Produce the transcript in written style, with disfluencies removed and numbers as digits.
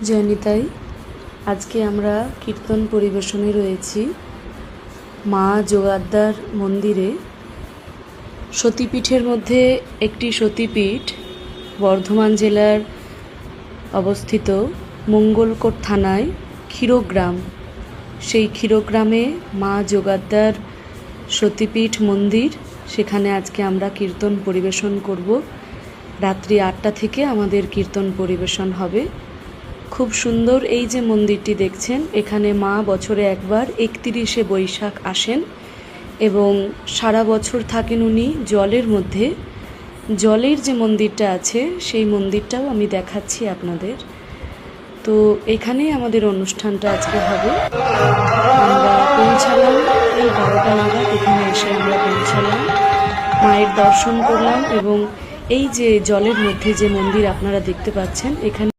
জয়নিতাই। আজকে আমরা কীর্তন পরিবেশনে রয়েছি মা জোগাদ্দার মন্দিরে। সতীপীঠের মধ্যে একটি সতীপীঠ বর্ধমান জেলার অবস্থিত মঙ্গলকোট থানায় ক্ষীরগ্রাম। সেই ক্ষীরগ্রামে মা জোগাদ্দার সতীপীঠ মন্দির, সেখানে আজকে আমরা কীর্তন পরিবেশন করব। রাত্রি 8টা থেকে আমাদের কীর্তন পরিবেশন হবে। খুব সুন্দর এই যে মন্দিরটি দেখছেন, এখানে মা বছরে একবার 31শে বৈশাখ আসেন এবং সারা বছর থাকেন উনি জলের মধ্যে। জলের যে মন্দিরটা আছে সেই মন্দিরটাও আমি দেখাচ্ছি আপনাদের। তো এখানেই আমাদের অনুষ্ঠানটা আজকে হবে। আমরা পৌঁছালাম এই 12টা নাগাদ, এখানে এসে আমরা পৌঁছালাম, মায়ের দর্শন করলাম এবং এই যে জলের মধ্যে যে মন্দির আপনারা দেখতে পাচ্ছেন, এখানে